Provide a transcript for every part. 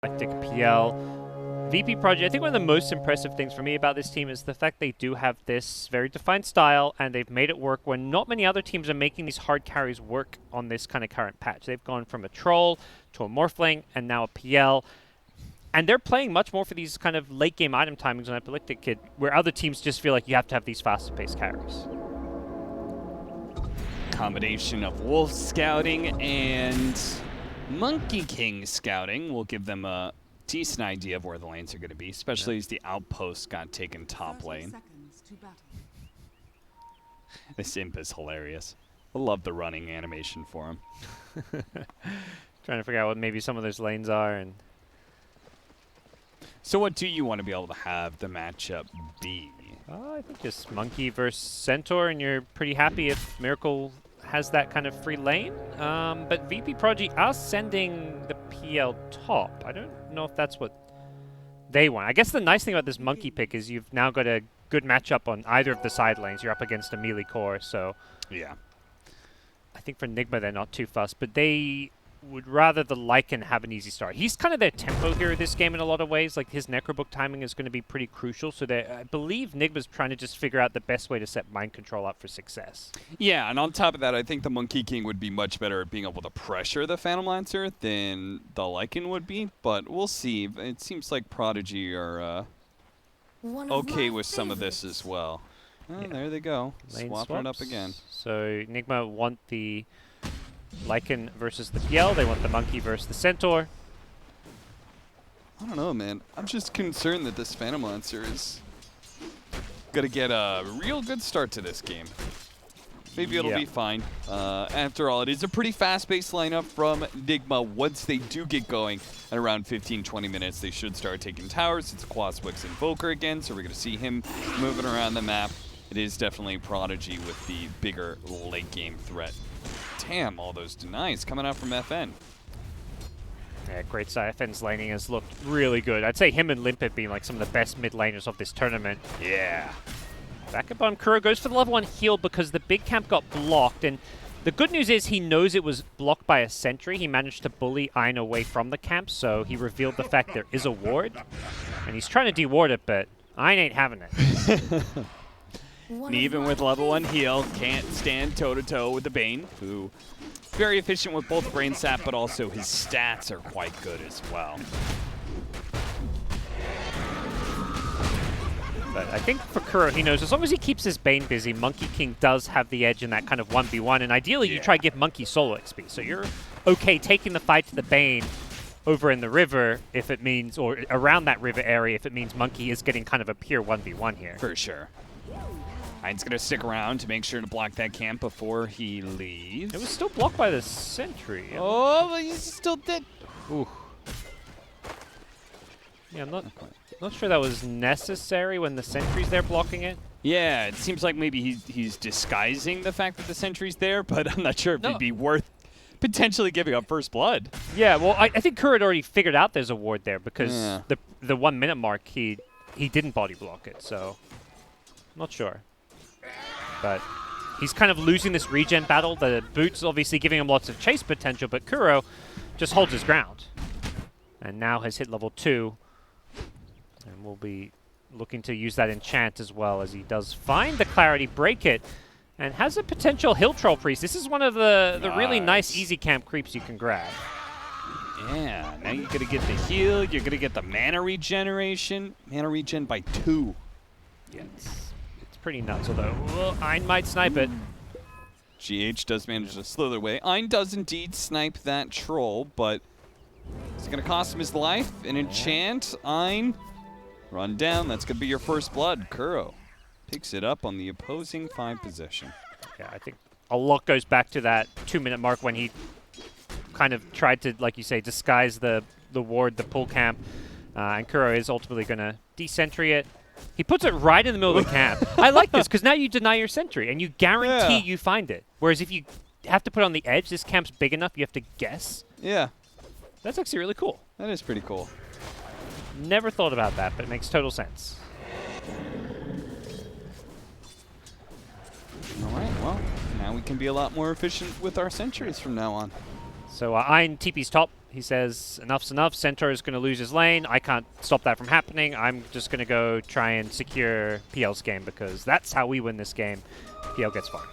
Eclectic PL. VP.Prodigy, I think one of the most impressive things for me about this team is the fact they do have this very defined style, and they've made it work when not many other teams are making these hard carries work on this kind of current patch. They've gone from a Troll to a Morphling and now a PL, and they're playing much more for these kind of late game item timings on Epileptic Kid, where other teams just feel like you have to have these faster paced carries. Combination of Wolf scouting and Monkey King scouting will give them a decent idea of where the lanes are going to be, especially as the outpost got taken top lane. This imp is hilarious. I love the running animation for him. Trying to figure out what maybe some of those lanes are. And so what do you want to be able to have the matchup be? I think just Monkey versus Centaur, and you're pretty happy if Miracle has that kind of free lane. But VP.Prodigy are sending the PL top. I don't know if that's what they want. I guess the nice thing about this Monkey pick is you've now got a good matchup on either of the side lanes. You're up against a melee core, so yeah. I think for Nigma they're not too fussed, but they would rather the Lycan have an easy start. He's kind of their tempo hero this game in a lot of ways. Like, his Necrobook timing is going to be pretty crucial, so I believe Nigma's trying to just figure out the best way to set Mind Control up for success. Yeah, and on top of that, I think the Monkey King would be much better at being able to pressure the Phantom Lancer than the Lycan would be, but we'll see. It seems like Prodigy are okay with some of this as well. Oh, yeah. There they go. Swapping it up again. So Nigma want the Lycan versus the PL. They want the Monkey versus the Centaur. I don't know, man. I'm just concerned that this Phantom Lancer is going to get a real good start to this game. Maybe it'll be fine. After all, it is a pretty fast-paced lineup from Nigma. Once they do get going at around 15-20 minutes, they should start taking towers. It's Quaswix Invoker again, so we're going to see him moving around the map. It is definitely Prodigy with the bigger late-game threat. Damn, all those denies coming out from FN. Yeah, great start. FN's laning has looked really good. I'd say him and Limpet being like some of the best mid laners of this tournament. Yeah. Back up on Kuro, goes for the level 1 heal because the big camp got blocked, and the good news is he knows it was blocked by a sentry. He managed to bully Ein away from the camp, so he revealed the fact there is a ward, and he's trying to deward it, but Ein ain't having it. And even with level 1 heal, can't stand toe-to-toe with the Bane, who very efficient with both Brain Sap, but also his stats are quite good as well. But I think for Kuro, he knows as long as he keeps his Bane busy, Monkey King does have the edge in that kind of 1v1, and ideally you try to give Monkey solo XP. So you're okay taking the fight to the Bane over in the river if it means, or around that river area if it means Monkey is getting kind of a pure 1v1 here. For sure. Ein's going to stick around to make sure to block that camp before he leaves. It was still blocked by the sentry. Oh, but he's still dead. Ooh. Yeah, I'm not sure that was necessary when the sentry's there blocking it. Yeah, it seems like maybe he's disguising the fact that the sentry's there, but I'm not sure if it'd be worth potentially giving up first blood. Yeah, well, I think Kuro had already figured out there's a ward there because the 1 minute mark he didn't body block it, so not sure. But he's kind of losing this regen battle. The boots obviously giving him lots of chase potential, but Kuro just holds his ground. And now has hit level 2. And we'll be looking to use that enchant as well, as he does find the Clarity, break it, and has a potential Hill Troll Priest. This is one of the really nice easy camp creeps you can grab. Yeah, now you're going to get the heal, you're going to get the mana regeneration. Mana regen by 2. Yeah, it's pretty nuts, although Ein might snipe it. GH does manage to slither away. Ein does indeed snipe that troll, but it's going to cost him his life. An enchant, Ein, run down. That's going to be your first blood. Kuro picks it up on the opposing 5 position. Yeah, I think a lot goes back to that 2 minute mark when he kind of tried to, like you say, disguise the ward, the pull camp, and Kuro is ultimately going to desentry it. He puts it right in the middle of the camp. I like this because now you deny your sentry and you guarantee you find it. Whereas if you have to put it on the edge, this camp's big enough, you have to guess. Yeah. That's actually really cool. That is pretty cool. Never thought about that, but it makes total sense. All right, well, now we can be a lot more efficient with our sentries from now on. So Ein TP's top, he says, enough's enough. Centaur is going to lose his lane. I can't stop that from happening. I'm just going to go try and secure PL's game because that's how we win this game. PL gets farmed.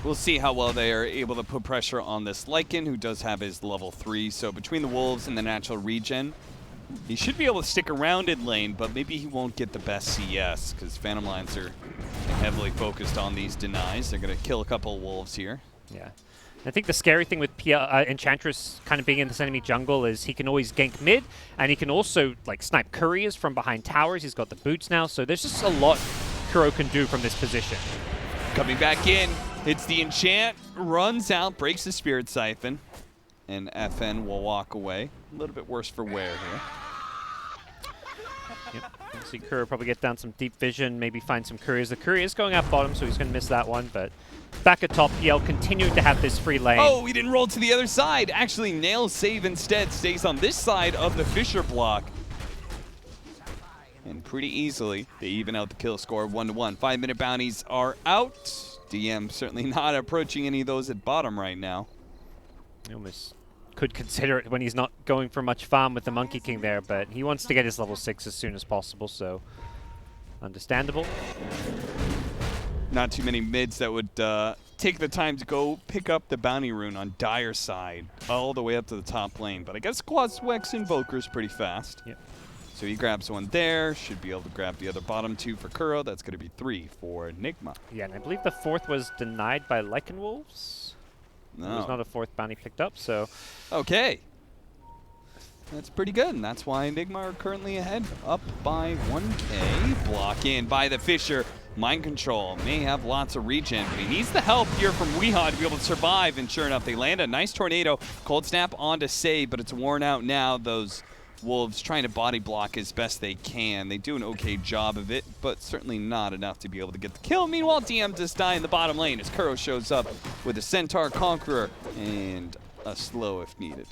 We'll see how well they are able to put pressure on this Lycan, who does have his level 3. So between the Wolves and the natural regen, he should be able to stick around in lane, but maybe he won't get the best CS because Phantom Lions are heavily focused on these denies. They're going to kill a couple of Wolves here. Yeah. I think the scary thing with Enchantress kind of being in this enemy jungle is he can always gank mid, and he can also like snipe couriers from behind towers. He's got the boots now, so there's just a lot Kuro can do from this position. Coming back in, hits the enchant, runs out, breaks the Spirit Siphon, and FN will walk away. A little bit worse for wear here. Yep. See Kuro probably get down some deep vision, maybe find some couriers. The courier is going out bottom, so he's going to miss that one, but back at top, PL continuing to have this free lane. Oh, he didn't roll to the other side. Actually, nails save instead, stays on this side of the Fisher block. And pretty easily, they even out the kill score 1-1. 5-minute bounties are out. DM certainly not approaching any of those at bottom right now. He almost could consider it when he's not going for much farm with the Monkey King there, but he wants to get his level 6 as soon as possible, so understandable. Not too many mids that would take the time to go pick up the bounty rune on Dire side all the way up to the top lane, but I guess Quaswex Invoker's pretty fast. Yep. So he grabs one there, should be able to grab the other bottom 2 for Kuro. That's going to be 3 for Nigma. Yeah, and I believe the 4th was denied by Lycan Wolves. No. There was not a 4th bounty picked up, so... Okay. That's pretty good, and that's why Nigma are currently ahead, up by 1K. Block in by the Fisher. Mind Control may have lots of regen, but he needs the help here from Weehaw to be able to survive, and sure enough, they land a nice tornado. Cold Snap onto save, but it's worn out now. Those Wolves trying to body block as best they can. They do an okay job of it, but certainly not enough to be able to get the kill. Meanwhile, DM just die in the bottom lane as Kuro shows up with a Centaur Conqueror and a slow if needed.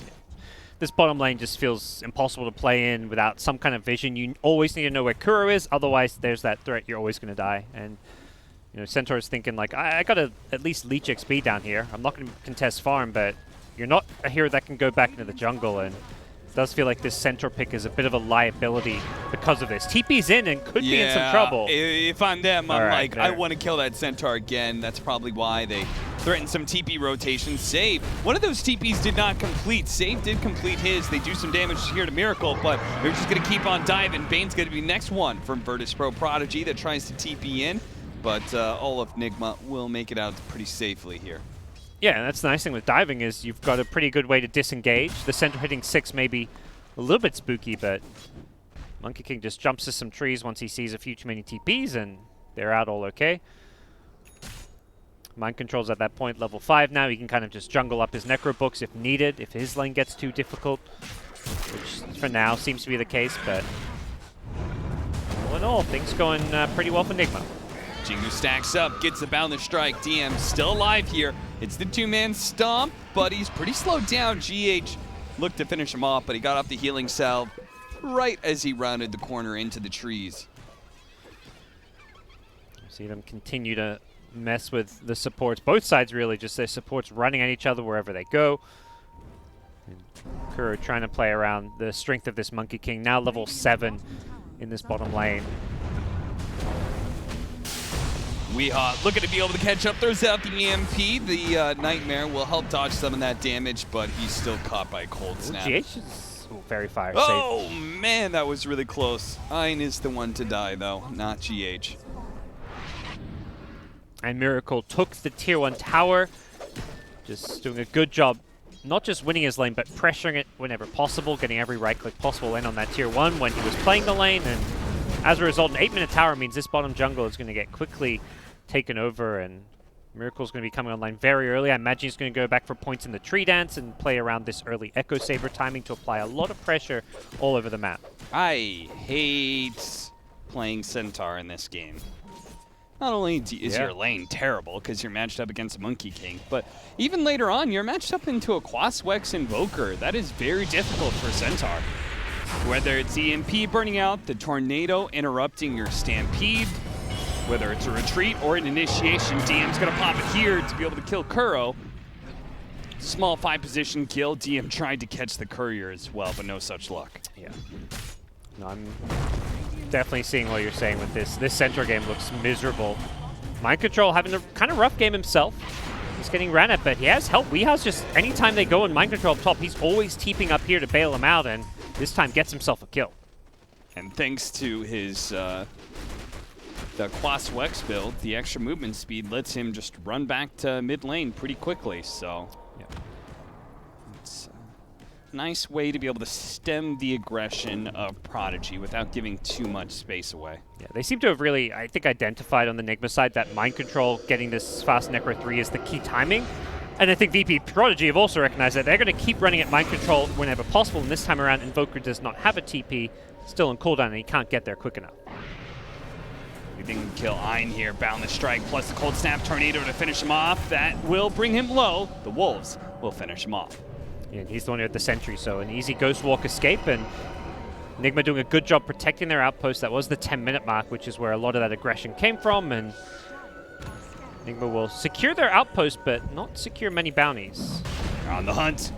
This bottom lane just feels impossible to play in without some kind of vision. You always need to know where Kuro is, otherwise there's that threat you're always going to die. And you know, Centaur's thinking like, I got to at least leech XP down here. I'm not going to contest farm, but you're not a hero that can go back into the jungle, and it does feel like this Centaur pick is a bit of a liability because of this. TP's in and could be in some trouble. If I'm them, I'm right, like, I want to kill that Centaur again. That's probably why they threatened some TP rotations. Save. One of those TPs did not complete. Save did complete his. They do some damage here to Miracle, but they're just going to keep on diving. Bane's going to be next one from VP.Prodigy that tries to TP in, but all of Nigma will make it out pretty safely here. Yeah, and that's the nice thing with diving is you've got a pretty good way to disengage. The Centaur hitting 6 may be a little bit spooky, but Monkey King just jumps to some trees once he sees a few too many TPs, and they're out all okay. Mind Control's at that point level 5 now. He can kind of just jungle up his Necro Books if needed, if his lane gets too difficult, which for now seems to be the case, but all in all, things going pretty well for Nigma. Jingu stacks up, gets the Boundless Strike. DM still alive here. It's the 2-man stomp, but he's pretty slowed down. GH looked to finish him off, but he got off the healing salve right as he rounded the corner into the trees. See them continue to mess with the supports. Both sides really, just their supports running at each other wherever they go. And Kuro trying to play around the strength of this Monkey King, now level 7 in this bottom lane. Weehaw looking to be able to catch up. Throws out the EMP. The Nightmare will help dodge some of that damage, but he's still caught by a Cold Snap. GH is very fire safe. Oh, man, that was really close. Ein is the one to die, though, not GH. And Miracle took the tier 1 tower, just doing a good job, not just winning his lane, but pressuring it whenever possible, getting every right-click possible in on that tier 1 when he was playing the lane, and as a result, an 8-minute tower means this bottom jungle is going to get quickly taken over, and Miracle's going to be coming online very early. I imagine he's going to go back for points in the tree dance and play around this early Echo Saber timing to apply a lot of pressure all over the map. I hate playing Centaur in this game. Not only is your lane terrible because you're matched up against Monkey King, but even later on, you're matched up into a Quaswex Invoker. That is very difficult for Centaur. Whether it's EMP burning out, the Tornado interrupting your Stampede, whether it's a retreat or an initiation, DM's going to pop it here to be able to kill Kuro. Small 5-position kill. DM tried to catch the courier as well, but no such luck. Yeah. No, I'm definitely seeing what you're saying with this. This Centaur game looks miserable. Mind Control having a kind of rough game himself. He's getting ran at, but he has help. Weeha's just, anytime they go in Mind Control up top, he's always TPing up here to bail him out, and this time gets himself a kill. And thanks to his the Quas Wex build, the extra movement speed lets him just run back to mid lane pretty quickly. So yeah. It's a nice way to be able to stem the aggression of Prodigy without giving too much space away. Yeah, they seem to have really, I think, identified on the Nigma side that Mind Control getting this fast Necro 3 is the key timing. And I think VP.Prodigy have also recognized that they're going to keep running at Mind Control whenever possible. And this time around, Invoker does not have a TP, still on cooldown, and he can't get there quick enough. We didn't kill Ein here. Boundless Strike plus the Cold Snap Tornado to finish him off. That will bring him low. The Wolves will finish him off. Yeah, and he's the one with the sentry, so an easy Ghost Walk escape, and Nigma doing a good job protecting their outpost. That was the 10-minute mark, which is where a lot of that aggression came from, and Nigma will secure their outpost, but not secure many bounties. They're on the hunt.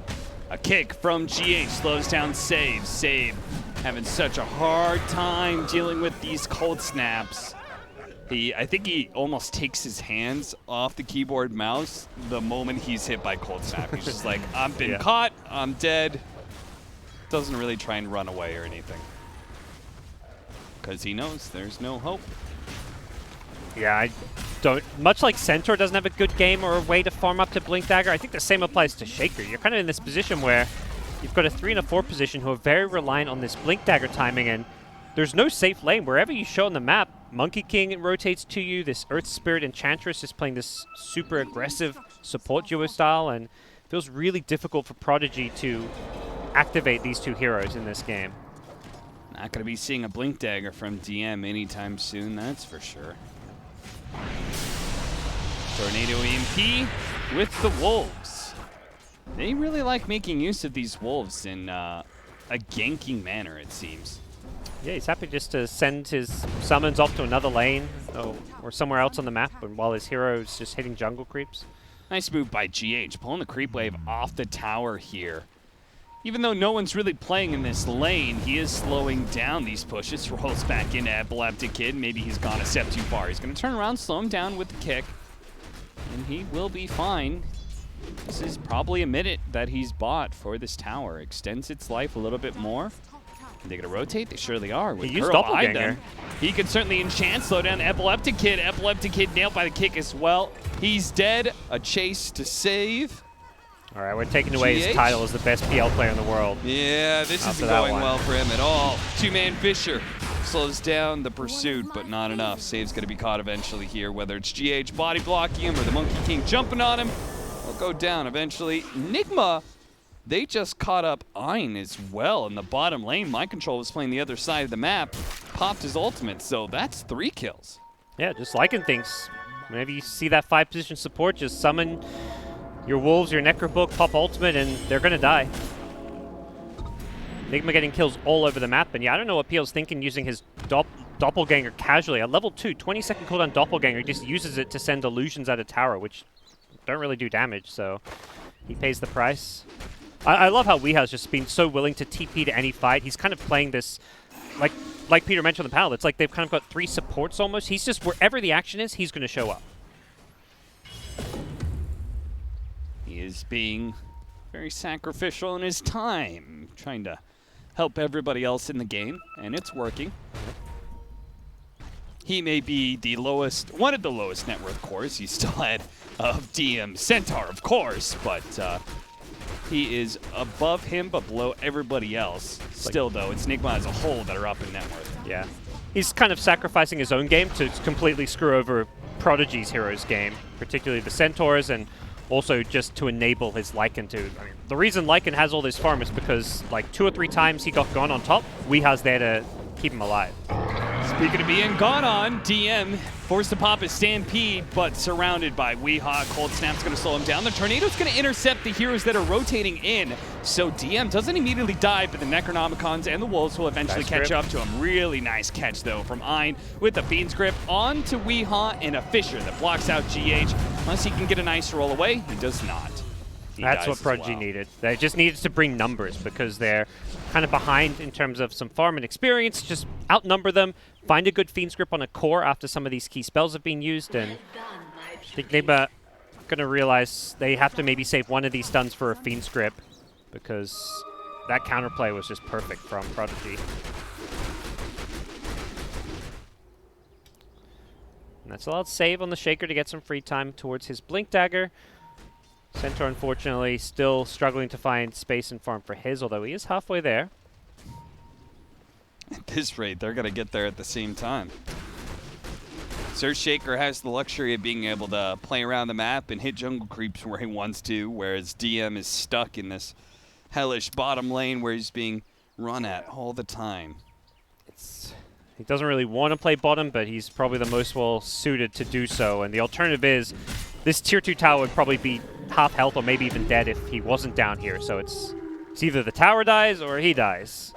A kick from GH slows down Save. Save having such a hard time dealing with these cold snaps. I think he almost takes his hands off the keyboard mouse the moment he's hit by cold snap. He's just like, I've been caught, I'm dead. Doesn't really try and run away or anything, because he knows there's no hope. Yeah, I don't. Much like Centaur doesn't have a good game or a way to farm up to Blink Dagger, I think the same applies to Shaker. You're kind of in this position where you've got a 3 and a 4 position who are very reliant on this Blink Dagger timing, and there's no safe lane. Wherever you show on the map, Monkey King rotates to you. This Earth Spirit Enchantress is playing this super aggressive support duo style, and it feels really difficult for Prodigy to activate these two heroes in this game. Not going to be seeing a Blink Dagger from DM anytime soon, that's for sure. Tornado EMP with the Wolves. They really like making use of these Wolves in a ganking manner, it seems. Yeah, he's happy just to send his summons off to another lane or somewhere else on the map, and while his hero is just hitting jungle creeps. Nice move by GH, pulling the creep wave off the tower here. Even though no one's really playing in this lane, he is slowing down these pushes. Rolls back into Epileptic Kid. Maybe he's gone a step too far. He's going to turn around, slow him down with the kick, and he will be fine. This is probably a minute that he's bought for this tower. Extends its life a little bit more. Are they going to rotate? They surely are. With he used Curl behind Doppelganger. them, he can certainly enchant, slow down the Epileptic Kid. Epileptic Kid nailed by the kick as well. He's dead. A chase to save. All right, we're taking away his title as the best PL player in the world. Yeah, this isn't going well for him at all. Two-man Fisher slows down the pursuit, but not enough. Save's going to be caught eventually here, whether it's GH body blocking him or the Monkey King jumping on him. He'll go down eventually. Nigma, they just caught up Ein as well in the bottom lane. Mind Control was playing the other side of the map, popped his ultimate, so that's 3 kills. Yeah, just liking things. Whenever you see that 5-position support, just summon your Wolves, your Necrobook, pop ultimate, and they're going to die. Nigma getting kills all over the map, and yeah, I don't know what PL's thinking using his Doppelganger casually. At level 2, 20-second cooldown Doppelganger, just uses it to send illusions at a tower, which don't really do damage, so he pays the price. I love how Weeha's just been so willing to TP to any fight. He's kind of playing this, like Peter mentioned on the panel, it's like they've kind of got 3 supports almost. He's just, wherever the action is, he's going to show up. He is being very sacrificial in his time, trying to help everybody else in the game, and it's working. He may be the lowest, one of the lowest net worth cores. He's still ahead of DM Centaur, of course, but he is above him but below everybody else. Still, though, it's Nigma as a whole that are up in net worth. Yeah. He's kind of sacrificing his own game to completely screw over Prodigy's heroes game, particularly the Centaurs, and also just to enable his Lycan to... I mean, the reason Lycan has all this farm is because like 2 or 3 times he got gone on top, Weeha's there to keep him alive. Speaking of being gone on, DM forced to pop his Stampede, but surrounded by Weeha. Cold Snap's going to slow him down. The Tornado's going to intercept the heroes that are rotating in, so DM doesn't immediately die, but the Necronomicons and the Wolves will eventually catch up to him. Really nice catch, though, from Ein with the Fiend's Grip onto Weeha and a Fisher that blocks out GH. Unless he can get a nice roll away, he does not. That's what Prodigy needed. They just needed to bring numbers because they're kind of behind in terms of some farm and experience. Just outnumber them, find a good Fiend's Grip on a core after some of these key spells have been used, and I think Nigma going to realize they have to maybe save one of these stuns for a Fiend's Grip because that counterplay was just perfect from Prodigy. And that's allowed save on the Shaker to get some free time towards his Blink Dagger. Centaur, unfortunately, still struggling to find space and farm for his, although he is halfway there. At this rate, they're going to get there at the same time. Sir Shaker has the luxury of being able to play around the map and hit jungle creeps where he wants to, whereas DM is stuck in this hellish bottom lane where he's being run at all the time. He doesn't really want to play bottom, but he's probably the most well-suited to do so, and the alternative is this tier 2 tower would probably be half health or maybe even dead if he wasn't down here, so it's either the tower dies or he dies.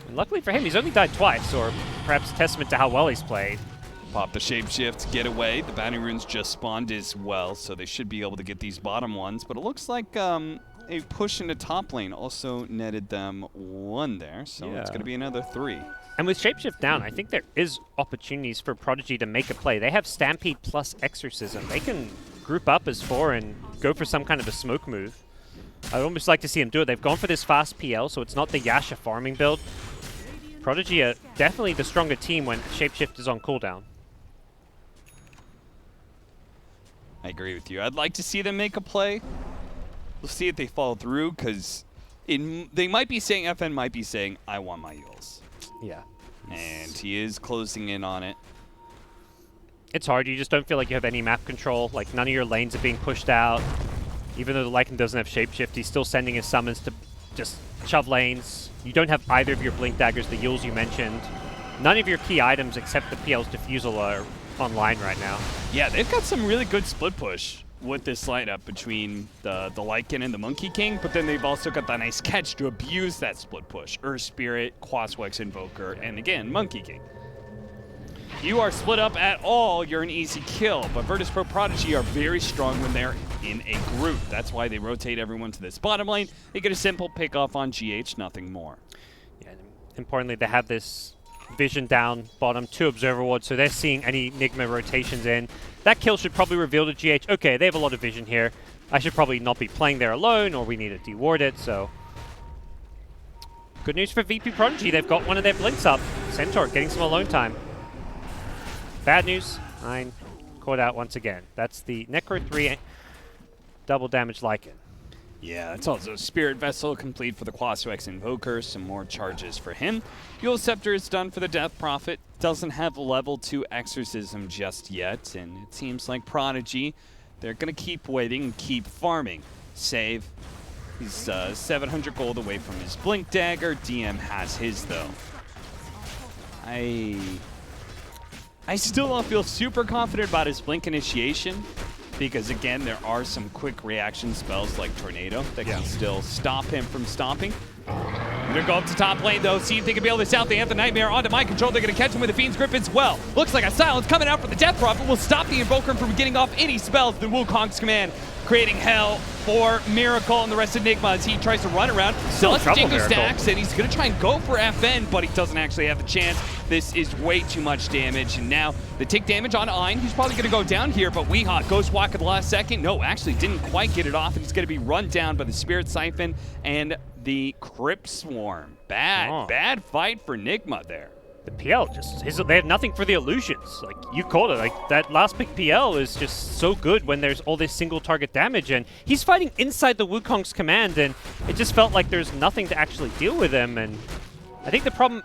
And luckily for him, he's only died twice, or perhaps a testament to how well he's played. Pop the shapeshift, get away. The bounty runes just spawned as well, so they should be able to get these bottom ones. But it looks like a push into top lane also netted them 1 there, so it's going to be another 3. And with shapeshift down, I think there is opportunities for Prodigy to make a play. They have Stampede plus Exorcism. They can group up as 4 and go for some kind of a smoke move. I'd almost like to see him do it. They've gone for this fast PL, so it's not the Yasha farming build. Prodigy are definitely the stronger team when shapeshift is on cooldown. I agree with you. I'd like to see them make a play. We'll see if they follow through, because they might be saying, FN might be saying, I want my Yules. Yeah. And he is closing in on it. It's hard. You just don't feel like you have any map control. Like, none of your lanes are being pushed out. Even though the Lycan doesn't have shapeshift, he's still sending his summons to just shove lanes. You don't have either of your Blink Daggers, the Yules you mentioned. None of your key items except the PL's Diffusal are online right now. Yeah, they've got some really good split push with this lineup between the Lycan and the Monkey King, but then they've also got that nice catch to abuse that split push. Earth Spirit, Quaswex Invoker, and again, Monkey King. You are split up at all, you're an easy kill, but VP.Prodigy are very strong when they're in a group. That's why they rotate everyone to this bottom lane. They get a simple pick off on GH, nothing more. Yeah, and importantly, they have this vision down bottom, 2 observer wards, so they're seeing any Nigma rotations in. That kill should probably reveal to GH, okay, they have a lot of vision here. I should probably not be playing there alone, or we need to deward it, so. Good news for VP.Prodigy, they've got one of their blinks up. Centaur getting some alone time. Bad news, 9 caught out once again. That's the Necro 3 double damage Lycan. Yeah, that's also Spirit Vessel complete for the Quaswex Invoker. Some more charges for him. Eul Scepter is done for the Death Prophet. Doesn't have level 2 Exorcism just yet. And it seems like Prodigy, they're going to keep waiting and keep farming. Save. He's 700 gold away from his Blink Dagger. DM has his, though. I still don't feel super confident about his Blink Initiation. Because, again, there are some quick reaction spells like Tornado that can still stop him from stomping. They're going to go up to top lane, though, see if they can bail this out. They have the Nightmare onto mind control. They're going to catch him with the Fiend's Grip as well. Looks like a silence coming out for the Death Prophet will stop the Invoker from getting off any spells. The Wukong's command creating hell for Miracle and the rest of Nigma as he tries to run around. Still has Jingo stacks, and he's going to try and go for FN, but he doesn't actually have the chance. This is way too much damage, and now the tick damage on Ein, who's probably going to go down here, but Weehawk goes walk at the last second. No, actually didn't quite get it off, and he's going to be run down by the Spirit Siphon and the Crypt Swarm. Bad fight for Nigma there. The PL they have nothing for the illusions. Like, you called it. Like, that last pick PL is just so good when there's all this single target damage, and he's fighting inside the Wukong's command, and it just felt like there's nothing to actually deal with him. And I think the problem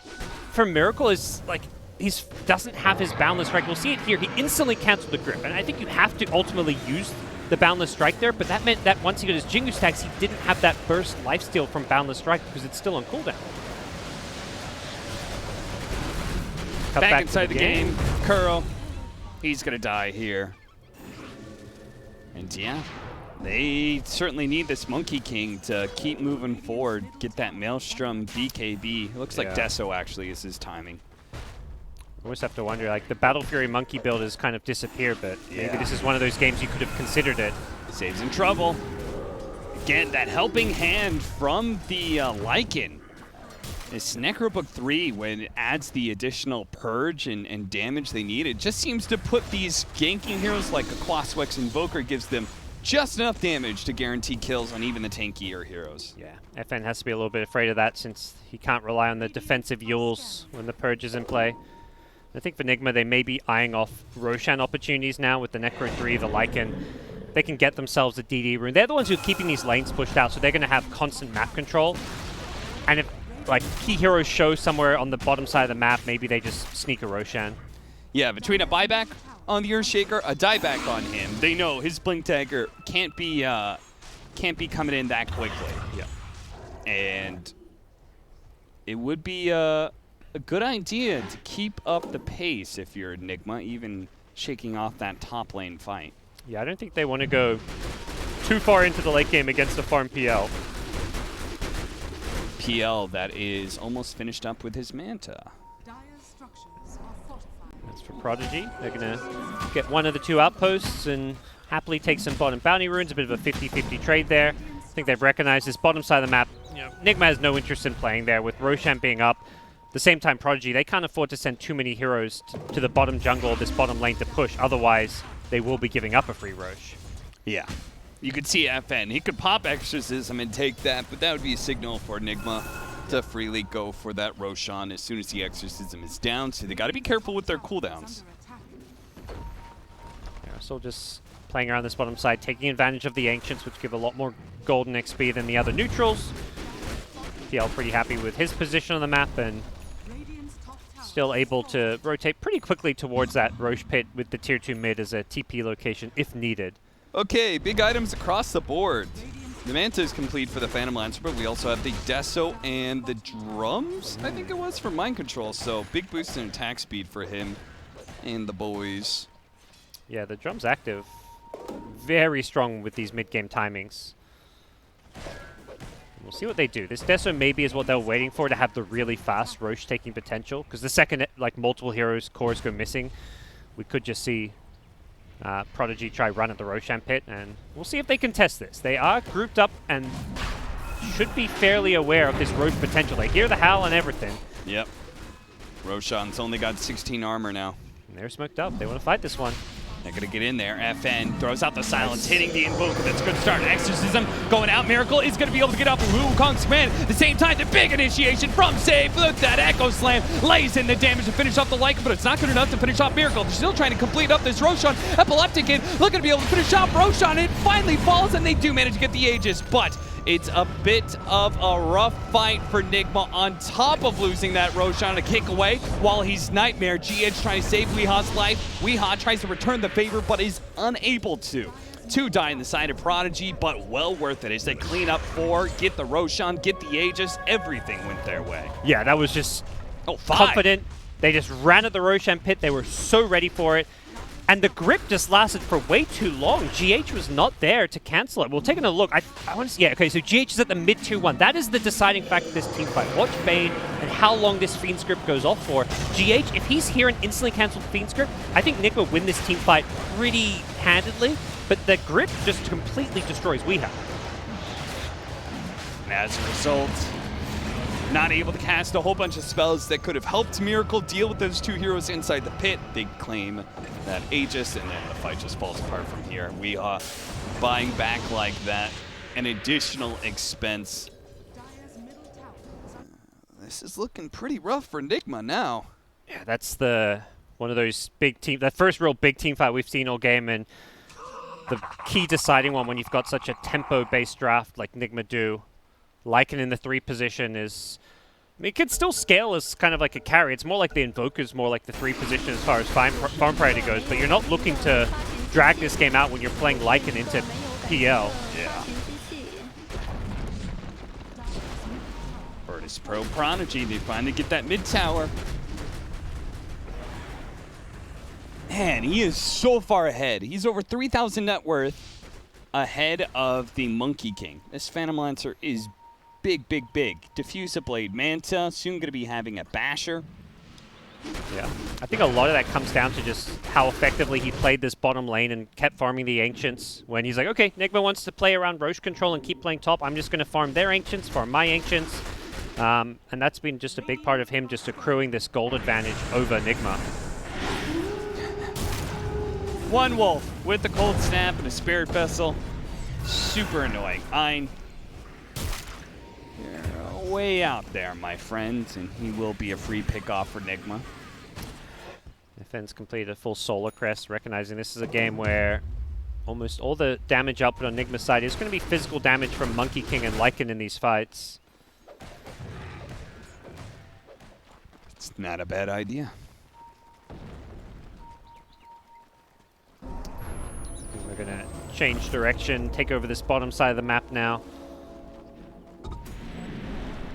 for Miracle is, like, he doesn't have his Boundless Strike. We'll see it here. He instantly canceled the grip, and I think you have to ultimately use the Boundless Strike there, but that meant that once he got his Jingu stacks, he didn't have that burst lifesteal from Boundless Strike because it's still on cooldown. Back inside the game. Kuro, he's going to die here. And yeah, they certainly need this Monkey King to keep moving forward, get that Maelstrom BKB. It looks like Deso actually is his timing. I always have to wonder, like, the Battle Fury Monkey build has kind of disappeared, but maybe this is one of those games you could have considered it. Saves in trouble. Again, that helping hand from the Lycan. This Necrobook 3, when it adds the additional purge and damage they need, it just seems to put these ganking heroes like a Quaswex Invoker, gives them just enough damage to guarantee kills on even the tankier heroes. Yeah, FN has to be a little bit afraid of that since he can't rely on the defensive Yules when the purge is in play. I think for Nigma, they may be eyeing off Roshan opportunities now with the Necro 3, the Lycan. They can get themselves a DD rune. They're the ones who are keeping these lanes pushed out, so they're going to have constant map control. And if like key heroes show somewhere on the bottom side of the map, maybe they just sneak a Roshan. Yeah, between a buyback on the Earthshaker, a dieback on him, they know his Blink Dagger can't be coming in that quickly. Yeah. And it would be a good idea to keep up the pace if you're Nigma, even shaking off that top lane fight. Yeah, I don't think they want to go too far into the late game against a farm PL. PL that is almost finished up with his Manta. That's for Prodigy. They're going to get one of the two outposts and happily take some bottom bounty runes. A bit of a 50-50 trade there. I think they've recognized this bottom side of the map. You know, Nigma has no interest in playing there with Roshan being up. At the same time, Prodigy, they can't afford to send too many heroes to the bottom jungle, this bottom lane to push. Otherwise, they will be giving up a free Rosh. Yeah. You could see FN. He could pop Exorcism and take that, but that would be a signal for Nigma to freely go for that Roshan as soon as the Exorcism is down. So they got to be careful with their cooldowns. Yeah, so just playing around this bottom side, taking advantage of the Ancients, which give a lot more golden XP than the other neutrals. PL pretty happy with his position on the map and still able to rotate pretty quickly towards that Rosh pit with the tier 2 mid as a TP location if needed. Okay, big items across the board. The Manta is complete for the Phantom Lancer, but we also have the Deso and the Drums, I think it was, for Mind Control. So big boost in attack speed for him and the boys. Yeah, the Drums active. Very strong with these mid-game timings. We'll see what they do. This Deso maybe is what they're waiting for to have the really fast Rosh taking potential. Because the second like multiple heroes cores go missing, we could just see Prodigy try run at the Roshan pit, and we'll see if they can test this. They are grouped up and should be fairly aware of this Rosh potential. They hear the howl and everything. Yep. Roshan's only got 16 armor now. And they're smoked up. They want to fight this one. They're going to get in there. FN throws out the silence, hitting the Invoker. That's a good start. Exorcism going out. Miracle is going to be able to get up Wukong's command. At the same time, the big initiation from Save. Look, that Echo Slam lays in the damage to finish off the Lycan, but it's not good enough to finish off Miracle. They're still trying to complete up this Roshan. Epileptic Kid looking to be able to finish off Roshan. It finally falls, and they do manage to get the Aegis, but it's a bit of a rough fight for Nigma on top of losing that Roshan to kick away while he's Nightmare. GH trying to save Weeha's life. Weeha tries to return the favor but is unable to. 2 die in the side of Prodigy, but well worth it as they clean up 4, get the Roshan, get the Aegis. Everything went their way. Yeah, that was just 5. Confident. They just ran at the Roshan pit. They were so ready for it. And the grip just lasted for way too long. GH was not there to cancel it. Well, taking a look, I want to see, yeah, okay, so GH is at the mid 2-1. That is the deciding factor of this team fight. Watch Bane and how long this Fiend script goes off for. GH, if he's here and instantly canceled Fiend script, I think Nigma win this team fight pretty handedly, but the grip just completely destroys Weeha. As a result, not able to cast a whole bunch of spells that could have helped Miracle deal with those 2 heroes inside the pit. They claim that Aegis, and then the fight just falls apart from here. We are buying back like that, an additional expense. This is looking pretty rough for Nigma now. Yeah, that's one of those big team, that first real big team fight we've seen all game, and the key deciding one when you've got such a tempo-based draft like Nigma do. Lycan in the 3 position is, I mean, it could still scale as kind of like a carry. It's more like the Invoker's more like the 3 position as far as farm priority goes, but you're not looking to drag this game out when you're playing Lycan into PL. Yeah. Virtus Pro Prodigy, they finally get that mid tower. Man, he is so far ahead. He's over 3,000 net worth ahead of the Monkey King. This Phantom Lancer is big, big, big. Diffuse a Blade Manta, soon going to be having a Basher. Yeah, I think a lot of that comes down to just how effectively he played this bottom lane and kept farming the Ancients. When he's like, okay, Nigma wants to play around Roche control and keep playing top, I'm just going to farm their Ancients, farm my Ancients. And that's been just a big part of him just accruing this gold advantage over Nigma. One Wolf with the Cold Snap and a Spirit Vessel. Super annoying. Ein, you're way out there, my friend, and he will be a free pick-off for Nigma. Defense completed a full Solar Crest, recognizing this is a game where almost all the damage output on Nigma's side is going to be physical damage from Monkey King and Lycan in these fights. It's not a bad idea. We're going to change direction, take over this bottom side of the map now.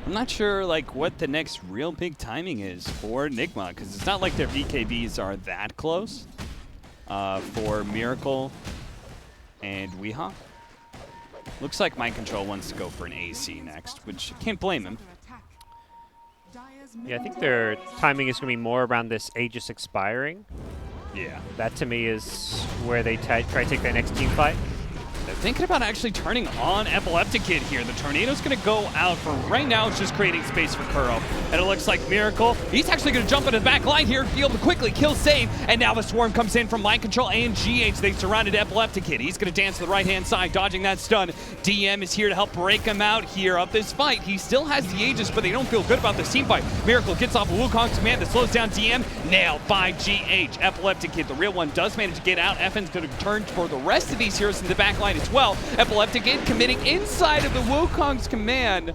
I'm not sure like what the next real big timing is for Nigma, because it's not like their VKBs are that close for Miracle and Weehaw. Looks like Mind Control wants to go for an AC next, which can't blame him. Yeah, I think their timing is going to be more around this Aegis expiring. Yeah. That to me is where they try to take their next team fight. They're thinking about actually turning on Epileptic Kid here. The Tornado's going to go out for right now. It's just creating space for Kuro. And it looks like Miracle, he's actually going to jump into the back line here, be able to quickly kill save. And now the Swarm comes in from Mind Control and GH. They surrounded Epileptic Kid. He's going to dance to the right-hand side, dodging that stun. DM is here to help break him out here of this fight. He still has the Aegis, but they don't feel good about this team fight. Miracle gets off of Wukong's command that slows down DM. Nailed by GH. Epileptic Kid, the real one, does manage to get out. FN's going to turn for the rest of these heroes in the back line as well. Epileptic Kid committing inside of the Wukong's command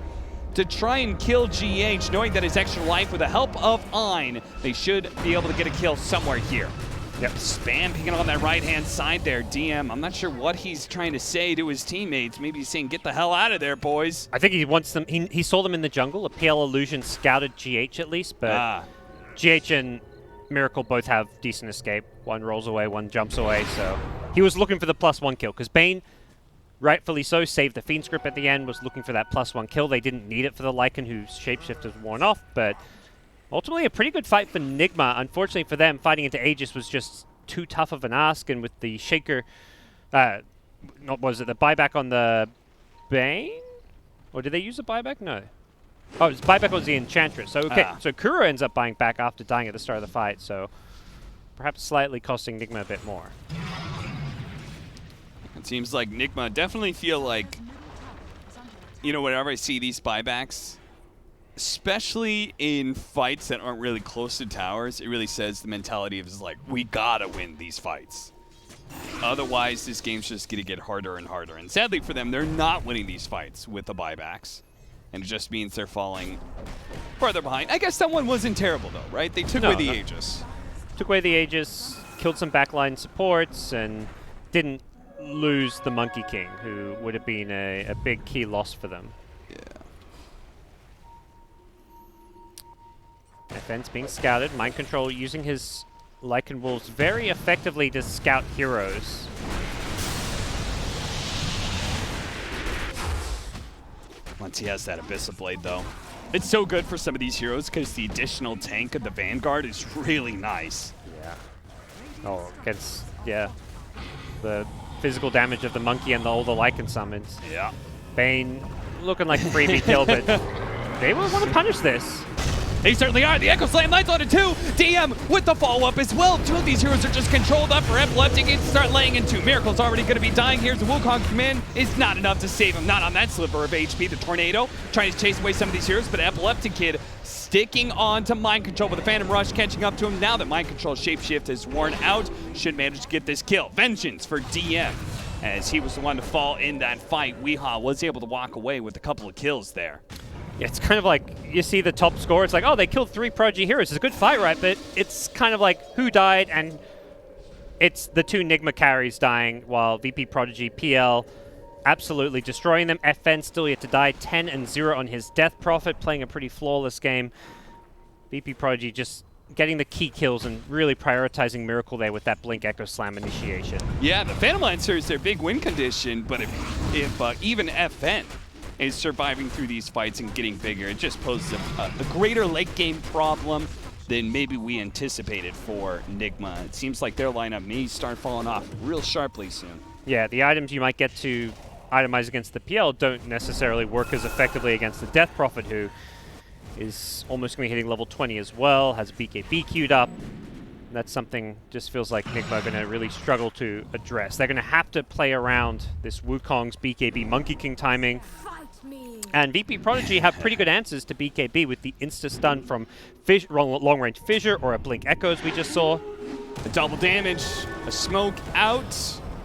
to try and kill GH, knowing that his extra life with the help of Ein, they should be able to get a kill somewhere here. Yep, Spam picking up on that right-hand side there. DM, I'm not sure what he's trying to say to his teammates. Maybe he's saying, get the hell out of there, boys. I think he wants them, he saw them in the jungle. A PL Illusion scouted GH at least, but GH and Miracle both have decent escape. One rolls away, one jumps away, so he was looking for the +1 kill, because Bane, rightfully so, saved the Fiend script at the end, was looking for that +1 kill. They didn't need it for the Lycan, whose shapeshift has worn off, but ultimately a pretty good fight for Nigma. Unfortunately for them, fighting into Aegis was just too tough of an ask, and with the Shaker, the buyback on the Bane? Or did they use a buyback? No. Oh, it's buyback was the Enchantress. So, okay, so Kuro ends up buying back after dying at the start of the fight, so perhaps slightly costing Nigma a bit more. It seems like Nigma definitely feel like, you know, whenever I see these buybacks, especially in fights that aren't really close to towers, it really says the mentality of like, we gotta win these fights. Otherwise, this game's just gonna get harder and harder. And sadly for them, they're not winning these fights with the buybacks. And it just means they're falling farther behind. I guess that one wasn't terrible though, right? They took away the Aegis. Took away the Aegis, killed some backline supports, and didn't lose the Monkey King, who would have been a big key loss for them. Yeah. FN's being scouted. Mind Control using his Lycan Wolves very effectively to scout heroes. Once he has that Abyssal Blade, though. It's so good for some of these heroes because the additional tank of the Vanguard is really nice. Yeah. Oh, against, the physical damage of the Monkey and all the Lycan summons. Yeah. Bane looking like a freebie kill, but they will want to punish this. They certainly are. The Echo Slam Lights on it too. DM with the follow-up as well. Two of these heroes are just controlled up for Epileptic to start laying into. Miracle's already going to be dying here. The Wukong command is not enough to save him. Not on that sliver of HP. The Tornado trying to chase away some of these heroes, but Epileptic Kid sticking on to Mind Control with the Phantom Rush catching up to him. Now that Mind Control shapeshift is worn out, should manage to get this kill. Vengeance for DM, as he was the one to fall in that fight. Weehaw was able to walk away with a couple of kills there. Yeah, it's kind of like, you see the top score, it's like, oh, they killed 3 Prodigy heroes. It's a good fight, right? But it's kind of like, who died? And it's the 2 Nigma carries dying, while VP.Prodigy, PL, absolutely destroying them. FN still yet to die, 10-0 on his Death Prophet, playing a pretty flawless game. VP.Prodigy just getting the key kills and really prioritizing Miracle there with that Blink Echo Slam initiation. Yeah, the Phantom Lancer is their big win condition, but if even FN is surviving through these fights and getting bigger, it just poses a greater late game problem than maybe we anticipated for Nigma. It seems like their lineup may start falling off real sharply soon. Yeah, the items you might get to itemize against the PL don't necessarily work as effectively against the Death Prophet, who is almost going to be hitting level 20 as well, has BKB queued up. That's something just feels like Nigma are going to really struggle to address. They're going to have to play around this Wukong's BKB Monkey King timing. And VP.Prodigy have pretty good answers to BKB with the insta-stun from long-range Fissure or a Blink Echo, as we just saw. A double damage, a smoke out.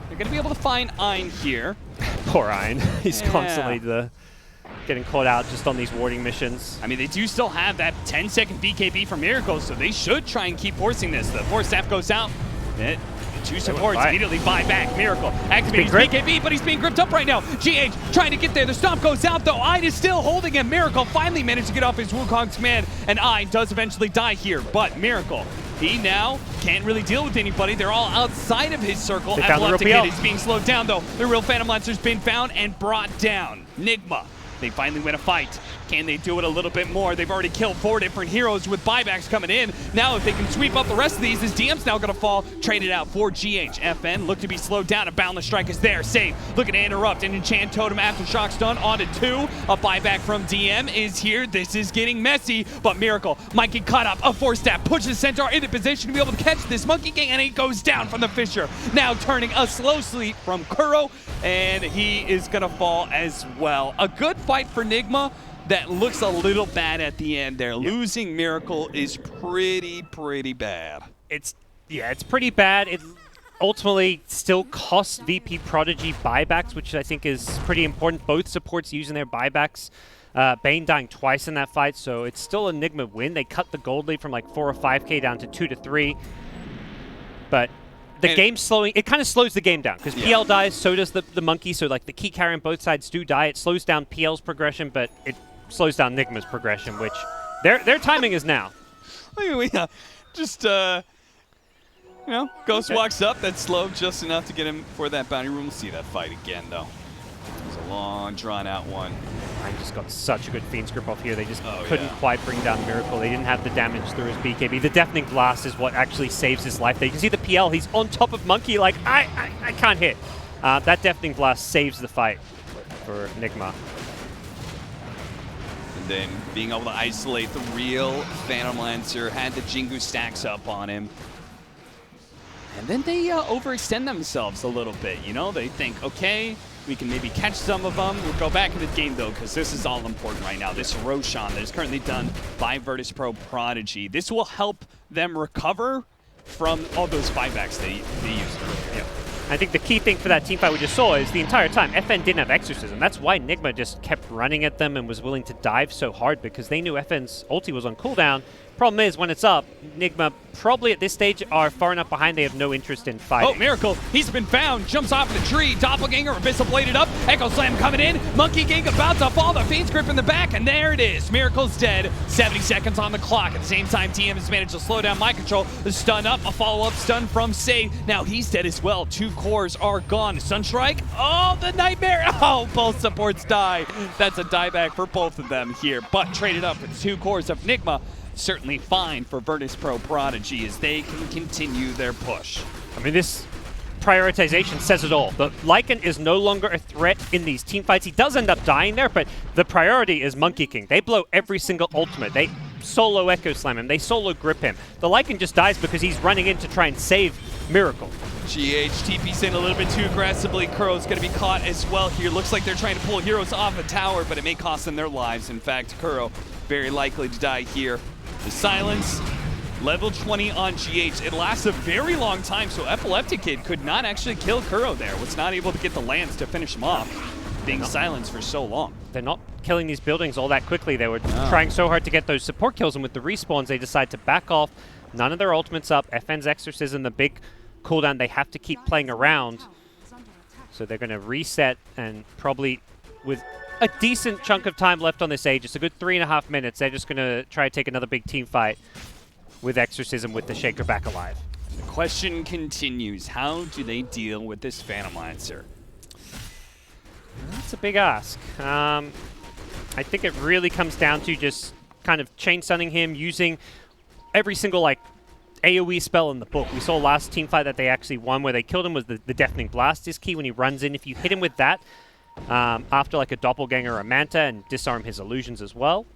They're going to be able to find Ein here. Poor Ein. He's constantly getting caught out just on these warding missions. I mean, they do still have that 10-second BKB from Miracle, so they should try and keep forcing this. The Force Staff goes out. The two supports immediately buy back. Miracle activating his BKB, but he's being gripped up right now. GH trying to get there. The stomp goes out, though. Ein is still holding him. Miracle finally managed to get off his Wukong's command, and Ein does eventually die here. But Miracle, he now can't really deal with anybody. They're all outside of his circle. Epileptic Kid is being slowed down, though. The real Phantom Lancer's been found and brought down. Nigma, they finally win a fight. Can they do it a little bit more? They've already killed 4 different heroes with buybacks coming in. Now if they can sweep up the rest of these, this DM's now going to fall. Traded out for GH. FN look to be slowed down. A Boundless Strike is there. Save. Looking to interrupt. An Enchant Totem Aftershock stun onto 2. A buyback from DM is here. This is getting messy, but Miracle might get caught up. A Force Staff pushes Centaur into position to be able to catch this Monkey King, and he goes down from the Fissure. Now turning a slow sleep from Kuro, and he is going to fall as well. A good fight for Nigma. That looks a little bad at the end there. Yep. Losing Miracle is pretty bad. It's pretty bad. It ultimately still costs VP.Prodigy buybacks, which I think is pretty important. Both supports using their buybacks. Bane dying twice in that fight, so it's still a Nigma win. They cut the gold lead from like 4 or 5k down to 2 to 3. But the game's slowing. It kind of slows the game down because PL dies, so does the monkey. So like the key carry on both sides do die. It slows down PL's progression, but it slows down Nigma's progression, which their timing is now. Just Ghost walks up. That's slow just enough to get him for that bounty room. We'll see that fight again, though. It was a long, drawn-out one. I just got such a good Fiend's Grip off here. They just couldn't quite bring down Miracle. They didn't have the damage through his BKB. The Deafening Blast is what actually saves his life there. You can see the PL. He's on top of Monkey like, I can't hit. That Deafening Blast saves the fight for Nigma. And then being able to isolate the real Phantom Lancer, had the Jingu stacks up on him. And then they overextend themselves a little bit, you know? They think, okay, we can maybe catch some of them. We'll go back into the game, though, because this is all important right now. This Roshan that is currently done by Prodigy. This will help them recover from all those buybacks they used earlier. Yeah. I think the key thing for that teamfight we just saw is the entire time FN didn't have Exorcism. That's why Nigma just kept running at them and was willing to dive so hard, because they knew FN's ulti was on cooldown. Problem is, when it's up, Nigma probably at this stage are far enough behind they have no interest in fighting. Oh, Miracle, he's been found, jumps off the tree, Doppelganger, Abyssal bladed up, Echo Slam coming in, Monkey King about to fall, the Fiend's Grip in the back, and there it is. Miracle's dead, 70 seconds on the clock. At the same time, TM has managed to slow down Mind Control, the stun up, a follow-up stun from Save. Now he's dead as well, 2 cores are gone. Sunstrike, oh, the Nightmare, oh, both supports die. That's a dieback for both of them here, but traded up with 2 cores of Nigma. Certainly fine for Prodigy as they can continue their push. I mean, this prioritization says it all. The Lycan is no longer a threat in these team fights. He does end up dying there, but the priority is Monkey King. They blow every single ultimate. They solo Echo Slam him. They solo grip him. The Lycan just dies because he's running in to try and save Miracle. GH TP's in a little bit too aggressively. Kuro's going to be caught as well here. Looks like they're trying to pull heroes off the tower, but it may cost them their lives. In fact, Kuro very likely to die here. The silence, level 20 on GH. It lasts a very long time, so Epileptic Kid could not actually kill Kuro there. Was not able to get the lance to finish him off, being silenced for so long. They're not killing these buildings all that quickly. They were trying so hard to get those support kills, and with the respawns, they decide to back off. None of their ultimates up. FN's Exorcism, the big cooldown they have to keep playing around. So they're going to reset, and probably with a decent chunk of time left on this age. It's a good 3.5 minutes. They're just going to try to take another big team fight with Exorcism with the Shaker back alive. The question continues. How do they deal with this Phantom Lancer? That's a big ask. I think it really comes down to just kind of chain stunning him, using every single like AoE spell in the book. We saw last team fight that they actually won where they killed him was the Deafening Blast is key when he runs in. If you hit him with that after like a Doppelganger or a Manta and disarm his illusions as well.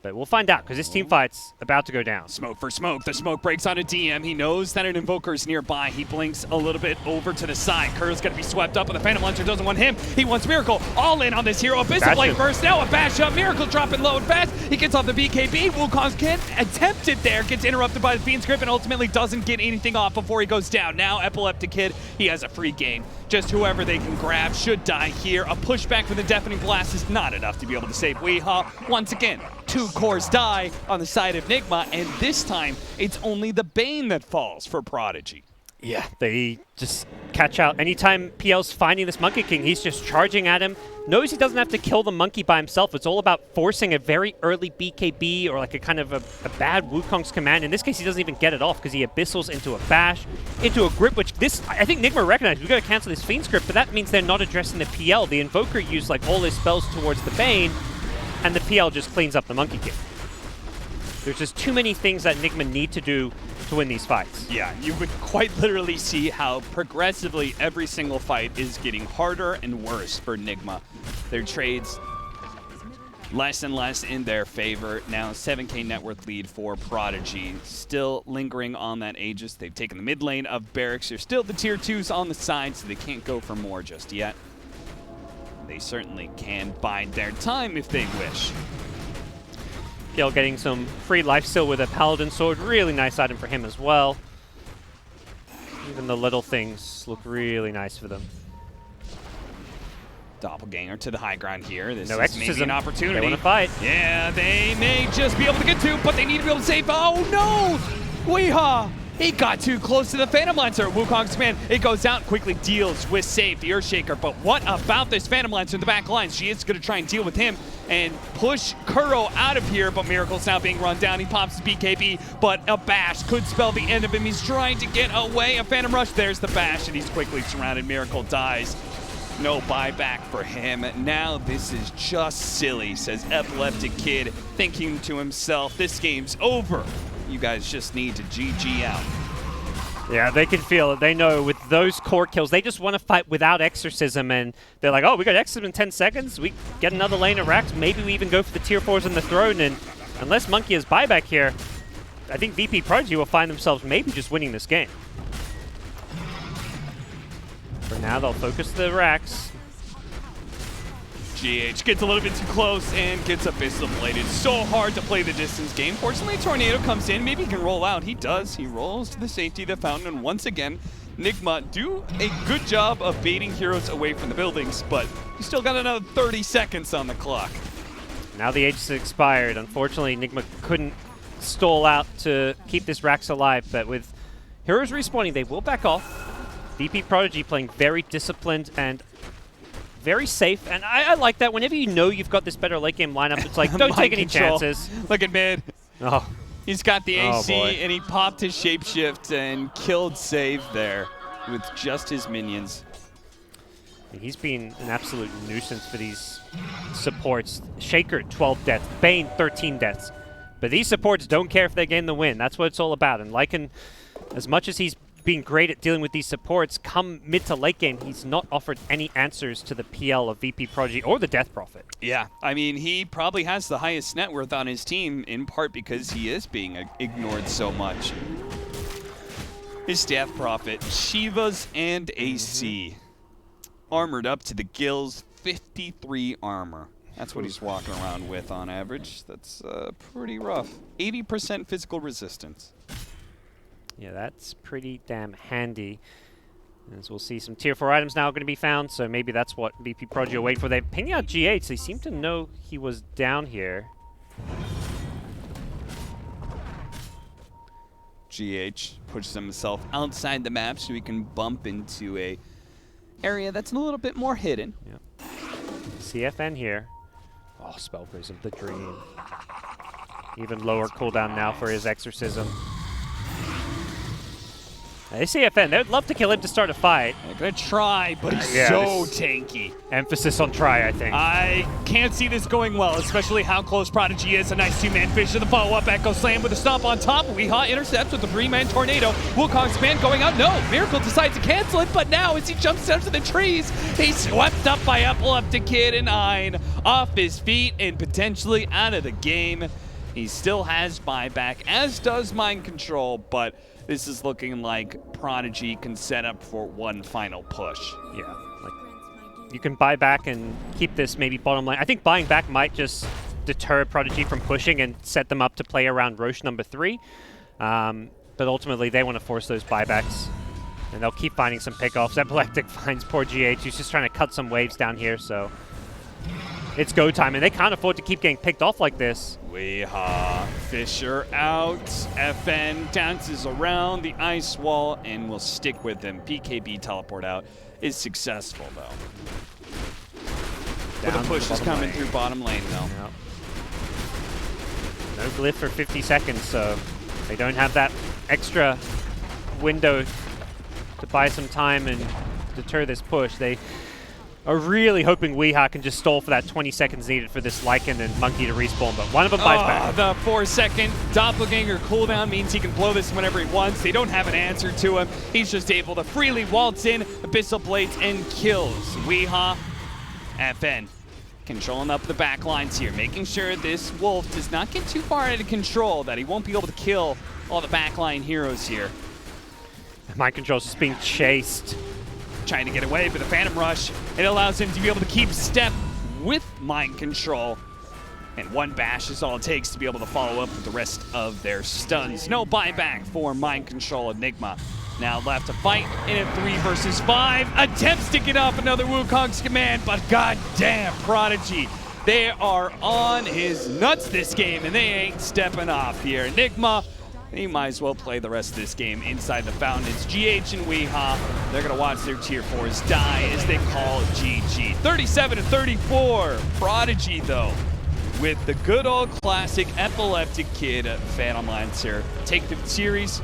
But we'll find out because this team fight's about to go down. Smoke for smoke. The smoke breaks on a DM. He knows that an Invoker's nearby. He blinks a little bit over to the side. Kurt's going to be swept up, but the Phantom Lancer doesn't want him. He wants Miracle. All in on this hero. Abyssal Blade burst now. A bash up. Miracle dropping low and fast. He gets off the BKB. Wukong's kid attempted there. Gets interrupted by the Fiend's Grip and ultimately doesn't get anything off before he goes down. Now Epileptic Kid, he has a free game. Just whoever they can grab should die here. A pushback from the Deafening Blast is not enough to be able to save Weehaw. Once again, 2 cores die on the side of Nigma, and this time it's only the Bane that falls for Prodigy. Yeah, they just catch out. Anytime PL's finding this Monkey King, he's just charging at him. Knows he doesn't have to kill the monkey by himself. It's all about forcing a very early BKB or like a kind of a bad Wukong's command. In this case, he doesn't even get it off because he abyssals into a bash, into a grip, which this, I think Nigma recognized. We've got to cancel this Fiend's Grip, but that means they're not addressing the PL. The Invoker used like all his spells towards the Bane, and the PL just cleans up the Monkey King. There's just too many things that Nigma need to do to win these fights. Yeah, you would quite literally see how progressively every single fight is getting harder and worse for Nigma. Their trades less and less in their favor. Now 7K net worth lead for Prodigy. Still lingering on that Aegis. They've taken the mid lane of Barracks. There's still the tier 2s on the side, so they can't go for more just yet. They certainly can bide their time if they wish. PL getting some free lifesteal with a Paladin Sword. Really nice item for him as well. Even the little things look really nice for them. Doppelganger to the high ground here. This no is exorcism. maybe an opportunity. They want to fight. Yeah, they may just be able to get to, but they need to be able to save. Oh no! Weehaw! He got too close to the Phantom Lancer. Wukong's command, it goes out, quickly deals with save the Earthshaker. But what about this Phantom Lancer in the back line? She is going to try and deal with him and push Kuro out of here, but Miracle's now being run down. He pops his BKB, but a bash could spell the end of him. He's trying to get away. A Phantom Rush, there's the bash, and he's quickly surrounded. Miracle dies. No buyback for him. Now this is just silly, says Epileptic Kid, thinking to himself, this game's over. You guys just need to GG out. Yeah, they can feel it. They know with those core kills, they just want to fight without Exorcism, and they're like, oh, we got Exorcism in 10 seconds. We get another lane of racks. Maybe we even go for the tier 4s in the throne, and unless Monkey has buyback here, I think VP.Prodigy will find themselves maybe just winning this game. For now, they'll focus the racks. GH gets a little bit too close and gets Abyssal Blade. It's so hard to play the distance game. Fortunately, Tornado comes in. Maybe he can roll out. He does. He rolls to the safety of the fountain. And once again, Nigma do a good job of baiting heroes away from the buildings, but you still got another 30 seconds on the clock. Now the Aegis expired. Unfortunately, Nigma couldn't stall out to keep this Rax alive, but with heroes respawning, they will back off. VP.Prodigy playing very disciplined and very safe, and I like that. Whenever you know you've got this better late game lineup, it's like, don't take any chances. Look at mid. Oh. He's got the AC, boy. and he popped his shapeshift and killed Save there with just his minions. He's been an absolute nuisance for these supports. Shaker, 12 deaths. Bane, 13 deaths. But these supports don't care if they gain the win. That's what it's all about. And Lycan, as much as he's being great at dealing with these supports, come mid to late game, he's not offered any answers to the PL of VP.Prodigy or the Death Prophet. Yeah, I mean, he probably has the highest net worth on his team, in part because he is being ignored so much. His Death Prophet, Shivas and AC. Armored up to the gills, 53 armor. That's what he's walking around with on average. That's pretty rough. 80% physical resistance. Yeah, that's pretty damn handy. As we'll see, some tier 4 items now are going to be found, so maybe that's what VP.Prodigy will wait for. They're pinging out GH. They seem to know he was down here. GH pushes himself outside the map so he can bump into a area that's a little bit more hidden. Yep. CFN here. Oh, Spell Prism, the dream. Even lower cooldown now for his Exorcism. They see FN. They'd love to kill him to start a fight. They're going to try, but he's Yeah, so tanky. Emphasis on try, I think. I can't see this going well, especially how close Prodigy is. A nice two-man fish to the follow-up. Echo Slam with a stomp on top. Weehaw intercepts with the three-man tornado. Wukong's man going out. No, Miracle decides to cancel it, but now as he jumps down to the trees, he's swept up by Epileptic Kid and Ein off his feet and potentially out of the game. He still has buyback, as does Mind Control, but this is looking like Prodigy can set up for one final push. Yeah, like you can buy back and keep this maybe bottom lane. I think buying back might just deter Prodigy from pushing and set them up to play around Roche number 3. But ultimately, they want to force those buybacks, and they'll keep finding some pickoffs. Epileptic finds poor GH, who's just trying to cut some waves down here, so it's go time, and they can't afford to keep getting picked off like this. Weehaw, Fisher out. FN dances around the ice wall and will stick with him. BKB teleport out is successful, though. But the push is coming through bottom lane, though. Yep. No glyph for 50 seconds, so they don't have that extra window to buy some time and deter this push. They are really hoping Weehaw can just stall for that 20 seconds needed for this Lycan and Monkey to respawn, but one of them buys back. The 4-second doppelganger cooldown means he can blow this whenever he wants. They don't have an answer to him. He's just able to freely waltz in, Abyssal Blades, and kills. Weehaw, FN, controlling up the back lines here, making sure this Wolf does not get too far out of control, that he won't be able to kill all the backline heroes here. Mind Control's just being chased. Trying to get away, but the Phantom Rush, it allows him to be able to keep step with Mind Control. And one bash is all it takes to be able to follow up with the rest of their stuns. No buyback for Mind Control Enigma. Now left to fight in a 3 versus 5. Attempts to get up another Wukong's command, but goddamn Prodigy. They are on his nuts this game, and they ain't stepping off here. Nigma, he might as well play the rest of this game inside the fountain. It's GH and Weehaw. They're going to watch their tier 4s die as they call GG. 37-34. Prodigy, though, with the good old classic Epileptic Kid Phantom Lancer. Take the series